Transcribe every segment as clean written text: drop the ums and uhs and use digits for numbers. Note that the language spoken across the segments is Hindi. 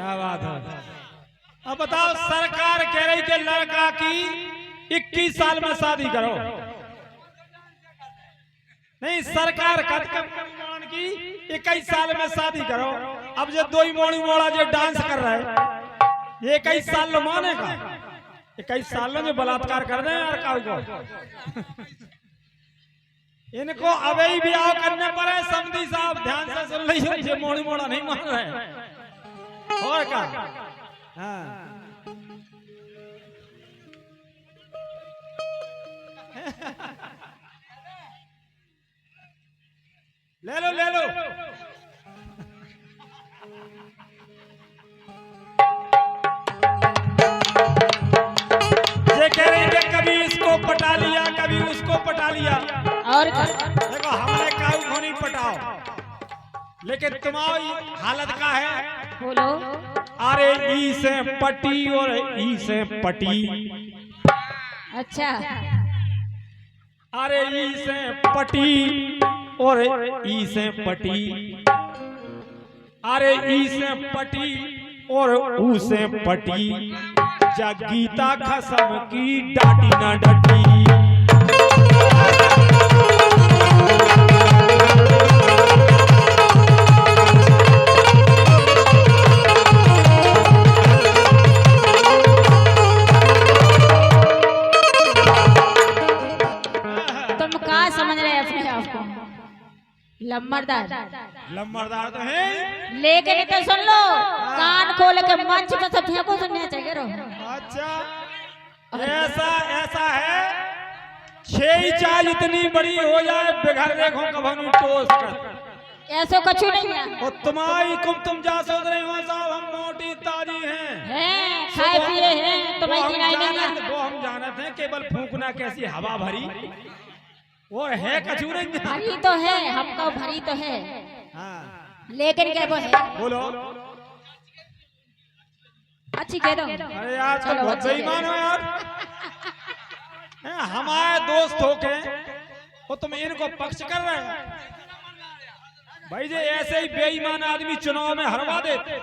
क्या बात है। अब बताओ, सरकार कह रही कि लड़का की 21 साल में शादी करो। नहीं, सरकार की 21 साल में शादी करो। अब जो दो ही मोड़ी मोड़ा जो डांस कर रहा है, ये 21 साल मानेगा? 21 साल में जो बलात्कार कर रहे हैं यार काऊ को, इनको अभी ब्याह करने पर है। समधी साहब ध्यान से सुन लीजिए, ये मोड़ी मोड़ा नहीं मान रहे और क्या। हाँ। ले लो ले लो। ये कह रही है कभी इसको पटा लिया कभी उसको पटा लिया। और देखो, हमने काऊ को नहीं पटाओ, लेकिन तुम्हारी हालत का है। बोलो। अरे ई से पटी और ई से पटी। अच्छा। अरे ई से पटी और ई से पटी। अरे ई से पटी और ऊ से पटी। जगीता खसम की डाटी ना डटी। समझ रहे अपने आप को लम्बरदार। लम्बरदार तो है, लेकिन तो सुन लो, कान खोल के मंच पे सब फेंको सुनने चाहिए रो। अच्छा, ऐसा ऐसा है, 6 चाय इतनी बड़ी हो जाए बिघर देखो कभी टोस कर। ऐसे कुछ नहीं है। और तुम्हारी तुम जा सोच रही हो साहब हम मोटी ताजी हैं, खाए पिए हैं, तुम्हें गिनाई नहीं है। वो हम जानते हैं, केवल फूंकना कैसी हवा भरी वो है कछु नहीं। भरी तो है, हमको भरी तो है। हाँ। लेकिन क्या वो है? बोलो। अच्छी कह दो। अरे यार तुम बहुत बेईमान हो यार। हमारे दोस्त हो के वो तुम इनको पक्ष कर रहे हैं भाई। जे ऐसे ही बेईमान आदमी चुनाव में हरवा देते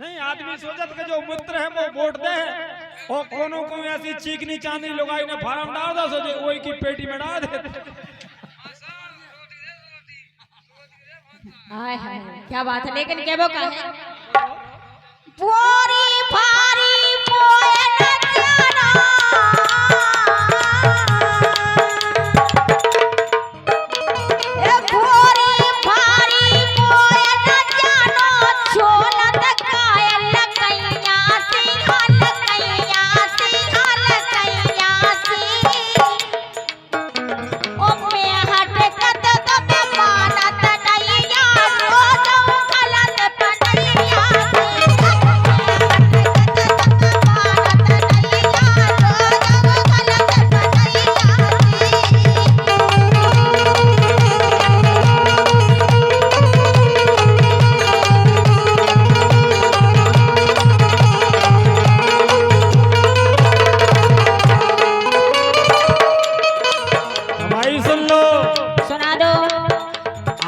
नहीं। आदमी सोचत के जो मित्र है वो वोट दे है, और कोनो को ऐसी चीकनी चांदी लुगाई ने फार्म डाल दो, सोचे वही की पेटी में डाल देते। हाय हाय क्या बात है। लेकिन क्या वो का है? बोरी भारी मोए न जाना, ए बोरी भारी मोए न जानो, छोलत कायल कैया सी हल कैया सी हल कैया सी। ओ मैं हट कत कब मानत नैया, रोज गलत पनैया सी।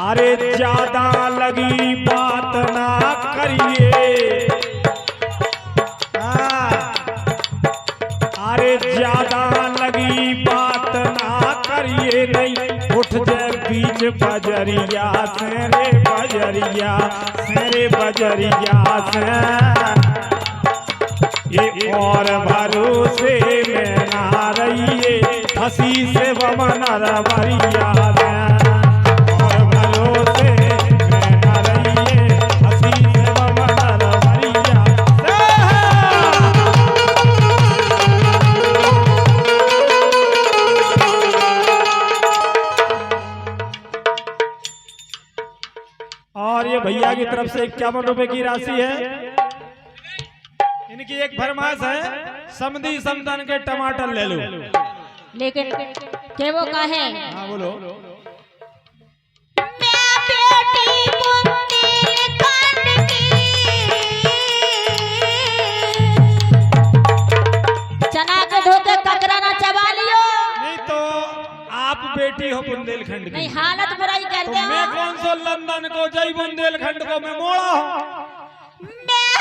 अरे ज्यादा लगी बात ना करिए। अरे ज्यादा लगी बात ना करिए, नहीं उठ जाए बीच बजरिया से रे बजरिया से रे बजरिया से। ये और भरोसे में ना रहिए, हंसी से बमन रवरिया से। और ये भैया की तरफ से 51 रुपए की राशि है। इनकी एक फरमाइश है, समधी समदन के टमाटर ले लो। लेकिन क्या वो का है? हाँ बोलो। मैं बेटी बुंदेलखंड की, चना के धोते ककरा ना चबा लियो। नहीं तो आप बेटी हो बुंदेलखंड की। नहीं, हालत बुराई करते तो मैं कौन सा लंदन को जय बुंदेलखंड को मैं मोड़ा हूँ। मैं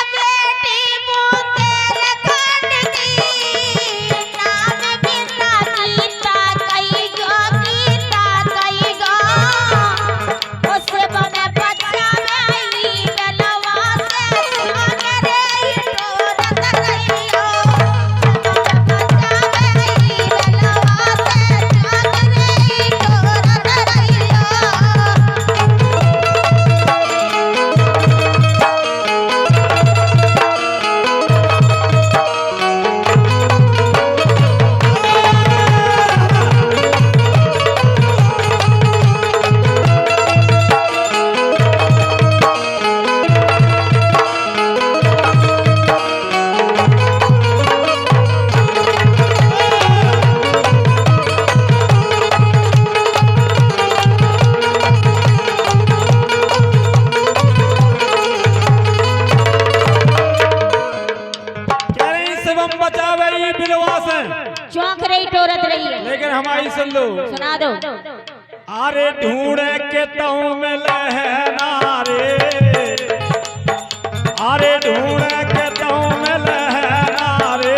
चौंक रही टोरत रही है। लेकिन हमारी सुन लो, सुना दो। अरे ढूंढे के तऊ में लहना रे, अरे ढूंढे के तऊ में लहना रे,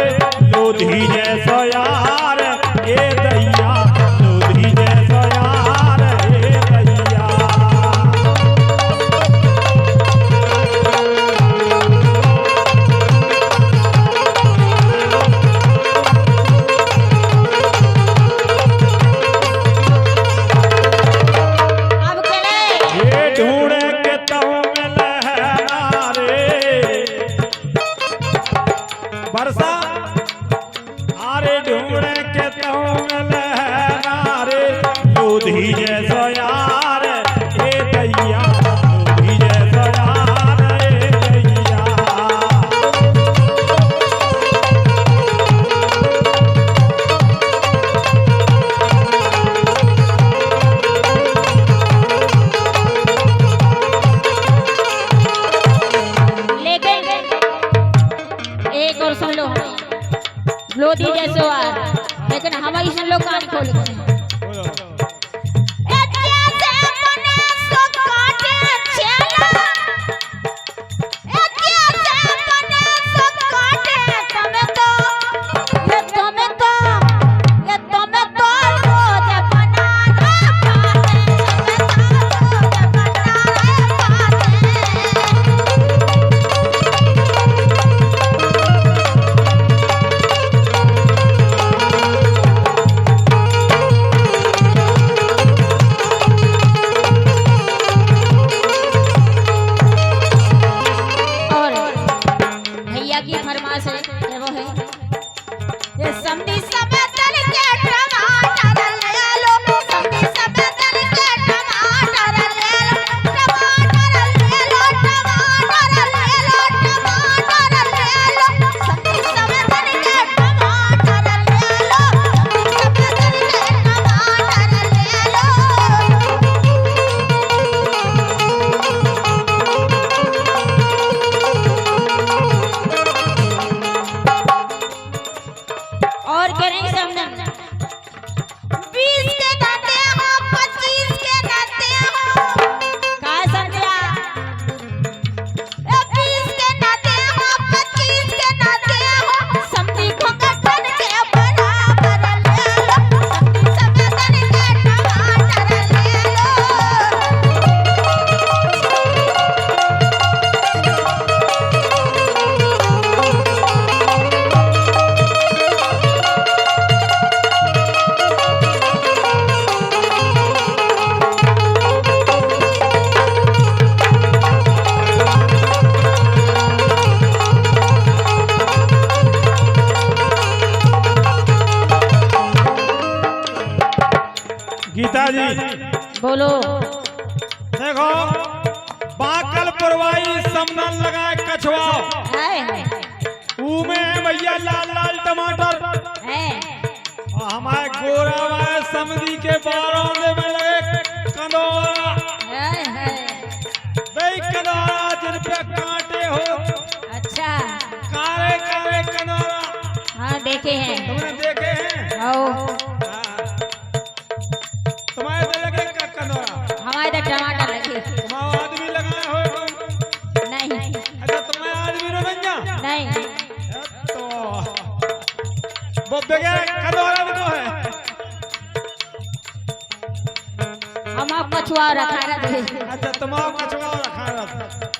लोधी जैसो यार ए दैया, लोधी जैसो यार ए दैया। अब चले ये ढूंढे के तऊ में लहना रे, बरसा अरे ढूंढे के तऊ में लहना रे, लोधी जैसो यार ए दैया, लोधी जैसो यार ए दैया। लेकिन एक और सुन लो, लोधी जैसे आ, लेकिन हमारी सुन लो कान खोल के। बोलो। और भैया की फरमाइश है, ये वो है, ये समधी समय तल के टमाटर ले लो, समधी समय तल के टमाटर ले लो, टमाटर ले लो, टमाटर ले लो, टमाटर ले लो, समधी समय तल के टमाटर ले लो, समधी समय तल के टमाटर ले लो। और करें समझन 20 के दाते हो, 25 के दाते हो, का समझा? 20 के दाते हो, 25 के दाते हो, समधी को गठन के बराबर ले लो, समधी समय तल के टमाटर ले लो। गीता जी बोलो। देखो, बाकल पुरवाई समनल लगाए कछुआ, है में भैया लाल लाल टमाटर, और हमारे गोरा वाले समधी के बारौंदे में लगे कंदौरा, भाई कंदौरा जिन पे कांटे हो, अच्छा, काले काले कंदौरा, हाँ देखे हैं। तुमने देखे हैं? आओ, हाँ। तुम्हारे तो लगे कंदौरा, हमारे इधर टमाटर लगे तुम्हारा आदमी लगाए हो तुम? नहीं, अच्छा, तुम्हारे आदमी रो रंजा? नहीं, तो वो बगैर कंदौरा में तो है। हम आप कछुआ रखा रहे। अच्छा, तुम्हारा कछुआ रखा रहता।